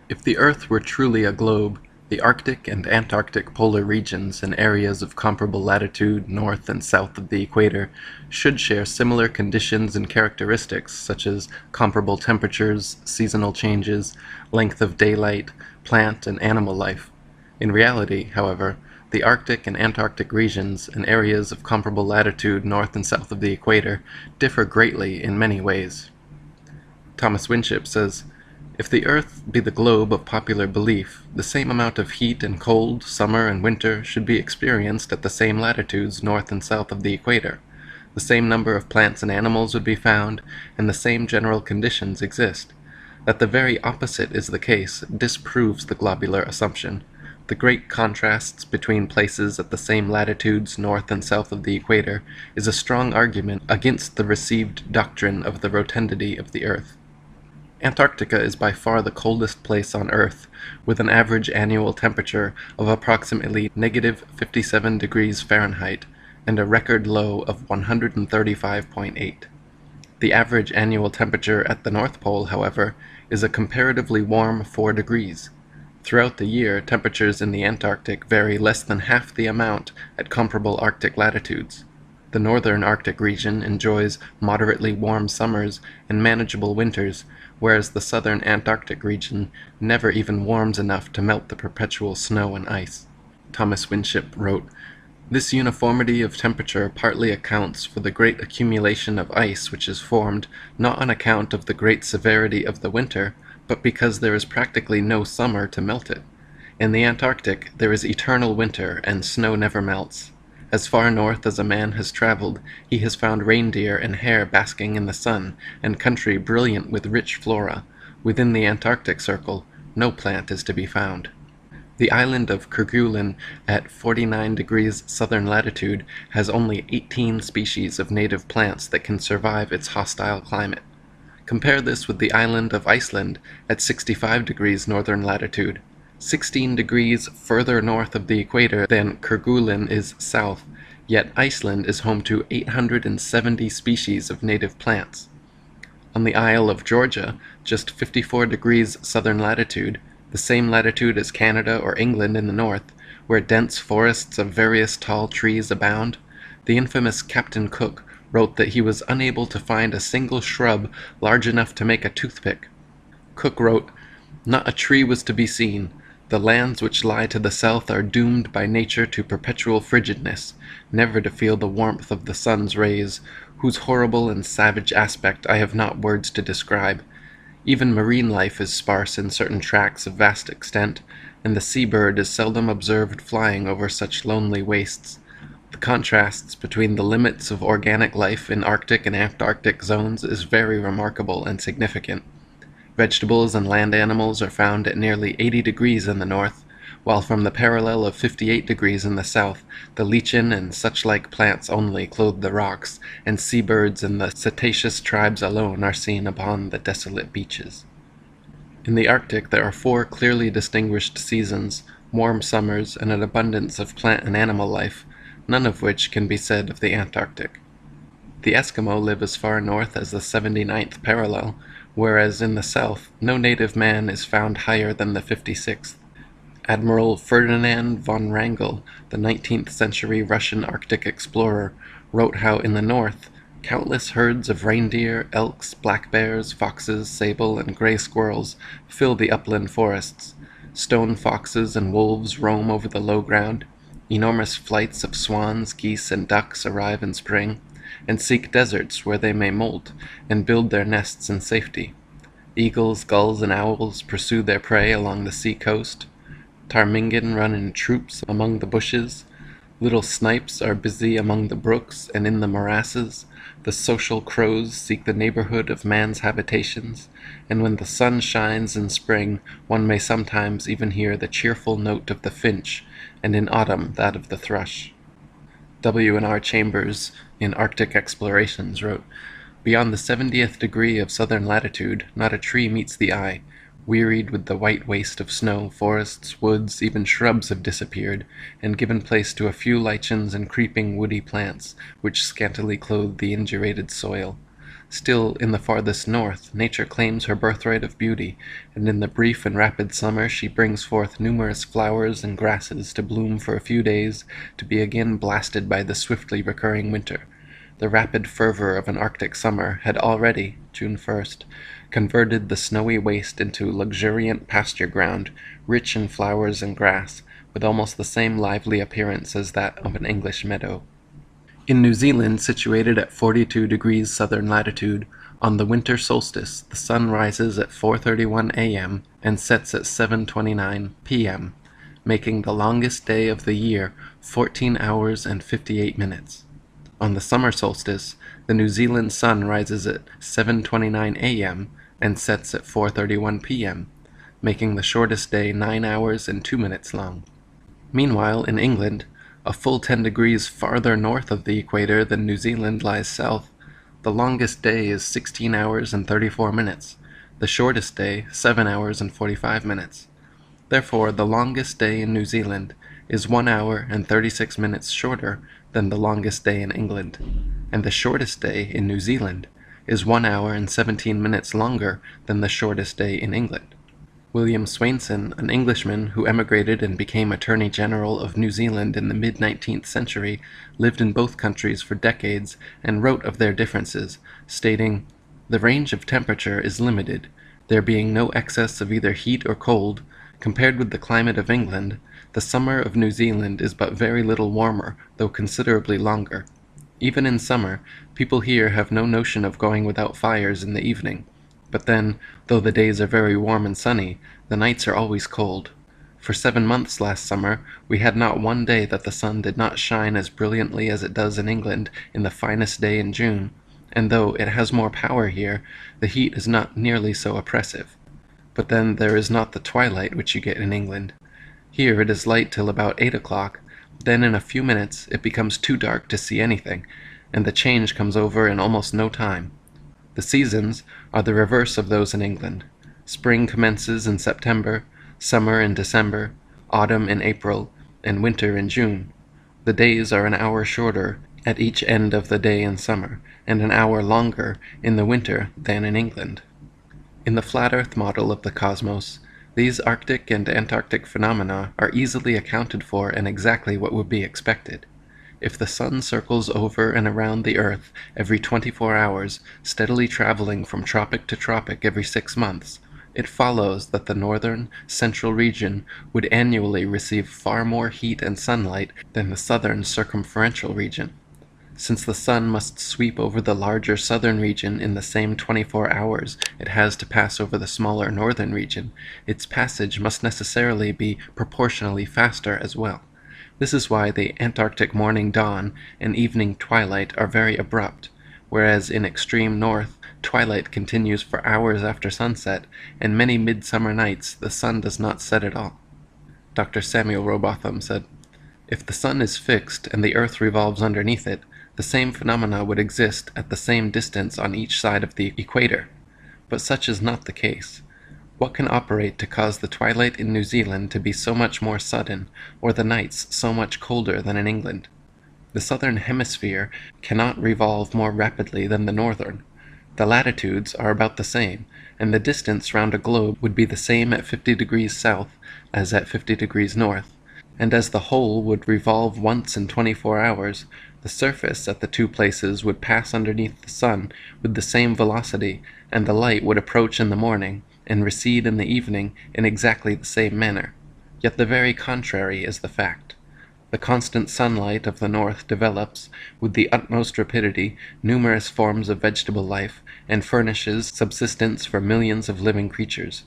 If the Earth were truly a globe, the Arctic and Antarctic polar regions and areas of comparable latitude north and south of the equator should share similar conditions and characteristics such as comparable temperatures, seasonal changes, length of daylight, plant and animal life. In reality, however, the Arctic and Antarctic regions and areas of comparable latitude north and south of the equator differ greatly in many ways. Thomas Winship says, "If the Earth be the globe of popular belief, the same amount of heat and cold, summer and winter, should be experienced at the same latitudes north and south of the equator. The same number of plants and animals would be found, and the same general conditions exist. That the very opposite is the case disproves the globular assumption. The great contrasts between places at the same latitudes north and south of the equator is a strong argument against the received doctrine of the rotundity of the Earth." Antarctica is by far the coldest place on Earth, with an average annual temperature of approximately -57 degrees Fahrenheit and a record low of 135.8. The average annual temperature at the North Pole, however, is a comparatively warm 4 degrees. Throughout the year, temperatures in the Antarctic vary less than half the amount at comparable Arctic latitudes. The northern Arctic region enjoys moderately warm summers and manageable winters, whereas the southern Antarctic region never even warms enough to melt the perpetual snow and ice. Thomas Winship wrote, "This uniformity of temperature partly accounts for the great accumulation of ice which is formed, not on account of the great severity of the winter, but because there is practically no summer to melt it. In the Antarctic there is eternal winter, and snow never melts. As far north as a man has traveled, he has found reindeer and hare basking in the sun, and country brilliant with rich flora. Within the Antarctic Circle, no plant is to be found. The island of Kerguelen at 49 degrees southern latitude has only 18 species of native plants that can survive its hostile climate. Compare this with the island of Iceland at 65 degrees northern latitude. 16 degrees further north of the equator than Kerguelen is south, yet Iceland is home to 870 species of native plants. On the Isle of Georgia, just 54 degrees southern latitude, the same latitude as Canada or England in the north, where dense forests of various tall trees abound, the infamous Captain Cook wrote that he was unable to find a single shrub large enough to make a toothpick. Cook wrote, "Not a tree was to be seen. The lands which lie to the south are doomed by nature to perpetual frigidness, never to feel the warmth of the sun's rays, whose horrible and savage aspect I have not words to describe. Even marine life is sparse in certain tracts of vast extent, and the sea-bird is seldom observed flying over such lonely wastes. The contrasts between the limits of organic life in Arctic and Antarctic zones is very remarkable and significant. Vegetables and land animals are found at nearly 80 degrees in the north, while from the parallel of 58 degrees in the south, the lichen and such-like plants only clothe the rocks, and seabirds and the cetaceous tribes alone are seen upon the desolate beaches." In the Arctic there are 4 clearly distinguished seasons, warm summers, and an abundance of plant and animal life, none of which can be said of the Antarctic. The Eskimo live as far north as the 79th parallel, whereas in the south no native man is found higher than the 56th. Admiral Ferdinand von Wrangel, the 19th century Russian Arctic explorer, wrote how in the north countless herds of reindeer, elks, black bears, foxes, sable, and gray squirrels fill the upland forests. Stone foxes and wolves roam over the low ground. Enormous flights of swans, geese, and ducks arrive in spring, and seek deserts where they may molt and build their nests in safety. Eagles, gulls, and owls pursue their prey along the sea coast. Ptarmigan run in troops among the bushes. Little snipes are busy among the brooks and in the morasses. The social crows seek the neighborhood of man's habitations, and when the sun shines in spring, one may sometimes even hear the cheerful note of the finch, and in autumn that of the thrush. W.N.R. Chambers, in Arctic Explorations, wrote, "Beyond the 70th degree of southern latitude, not a tree meets the eye. Wearied with the white waste of snow, forests, woods, even shrubs have disappeared, and given place to a few lichens and creeping woody plants, which scantily clothe the indurated soil. Still, in the farthest north, nature claims her birthright of beauty, and in the brief and rapid summer she brings forth numerous flowers and grasses to bloom for a few days, to be again blasted by the swiftly recurring winter. The rapid fervor of an Arctic summer had already, June 1st, converted the snowy waste into luxuriant pasture ground, rich in flowers and grass, with almost the same lively appearance as that of an English meadow. In New Zealand, situated at 42 degrees southern latitude, on the winter solstice the sun rises at 4:31 a.m. and sets at 7:29 p.m., making the longest day of the year 14 hours and 58 minutes. On the summer solstice, the New Zealand sun rises at 7:29 a.m. and sets at 4:31 p.m., making the shortest day 9 hours and 2 minutes long. Meanwhile, in England, a full 10 degrees farther north of the equator than New Zealand lies south, the longest day is 16 hours and 34 minutes, the shortest day 7 hours and 45 minutes. Therefore, the longest day in New Zealand is 1 hour and 36 minutes shorter than the longest day in England, and the shortest day in New Zealand is 1 hour and 17 minutes longer than the shortest day in England. William Swainson, an Englishman who emigrated and became Attorney General of New Zealand in the mid-19th century, lived in both countries for decades and wrote of their differences, stating, "The range of temperature is limited, there being no excess of either heat or cold. Compared with the climate of England, the summer of New Zealand is but very little warmer, though considerably longer. Even in summer, people here have no notion of going without fires in the evening. But then, though the days are very warm and sunny, the nights are always cold. For 7 months last summer we had not one day that the sun did not shine as brilliantly as it does in England in the finest day in June, and though it has more power here, the heat is not nearly so oppressive. But then there is not the twilight which you get in England. Here it is light till about 8 o'clock, then in a few minutes it becomes too dark to see anything, and the change comes over in almost no time. The seasons are the reverse of those in England. Spring commences in September, summer in December, autumn in April, and winter in June. The days are an hour shorter at each end of the day in summer, and an hour longer in the winter than in England." In the flat earth model of the cosmos, these Arctic and Antarctic phenomena are easily accounted for and exactly what would be expected. If the sun circles over and around the earth every 24 hours, steadily traveling from tropic to tropic every 6 months, it follows that the northern, central region would annually receive far more heat and sunlight than the southern circumferential region. Since the sun must sweep over the larger southern region in the same 24 hours it has to pass over the smaller northern region, its passage must necessarily be proportionally faster as well. This is why the Antarctic morning dawn and evening twilight are very abrupt, whereas in extreme north, twilight continues for hours after sunset, and many midsummer nights the sun does not set at all. Dr. Samuel Rowbotham said, "If the sun is fixed and the earth revolves underneath it, the same phenomena would exist at the same distance on each side of the equator. But such is not the case. What can operate to cause the twilight in New Zealand to be so much more sudden, or the nights so much colder than in England? The southern hemisphere cannot revolve more rapidly than the northern. The latitudes are about the same, and the distance round a globe would be the same at 50 degrees south as at 50 degrees north, and as the whole would revolve once in 24 hours, the surface at the two places would pass underneath the sun with the same velocity, and the light would approach in the morning and recede in the evening in exactly the same manner. Yet the very contrary is the fact. The constant sunlight of the north develops, with the utmost rapidity, numerous forms of vegetable life, and furnishes subsistence for millions of living creatures.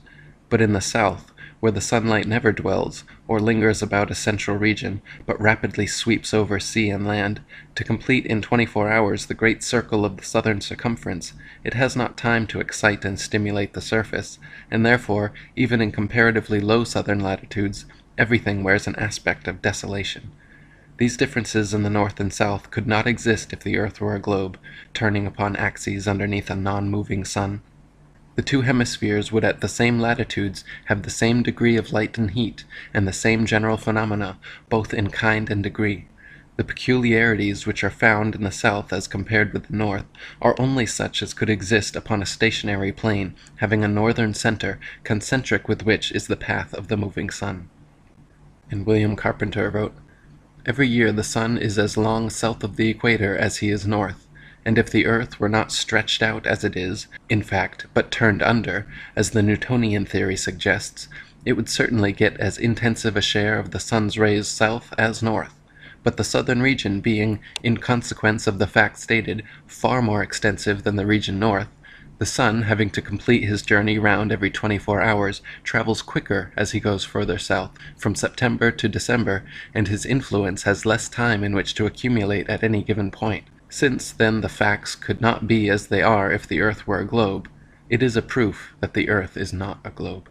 But in the south, where the sunlight never dwells, or lingers about a central region, but rapidly sweeps over sea and land, to complete in 24 hours the great circle of the southern circumference, it has not time to excite and stimulate the surface, and therefore, even in comparatively low southern latitudes, everything wears an aspect of desolation. These differences in the north and south could not exist if the earth were a globe, turning upon axes underneath a non-moving sun. The two hemispheres would at the same latitudes have the same degree of light and heat, and the same general phenomena, both in kind and degree. The peculiarities which are found in the south as compared with the north are only such as could exist upon a stationary plane having a northern center concentric with which is the path of the moving sun. And William Carpenter wrote, "Every year the sun is as long south of the equator as he is north, and if the earth were not stretched out as it is, in fact, but turned under, as the Newtonian theory suggests, it would certainly get as intensive a share of the sun's rays south as north, but the southern region being, in consequence of the fact stated, far more extensive than the region north, the sun, having to complete his journey round every 24 hours, travels quicker as he goes further south, from September to December, and his influence has less time in which to accumulate at any given point. Since, then, the facts could not be as they are if the earth were a globe, it is a proof that the earth is not a globe."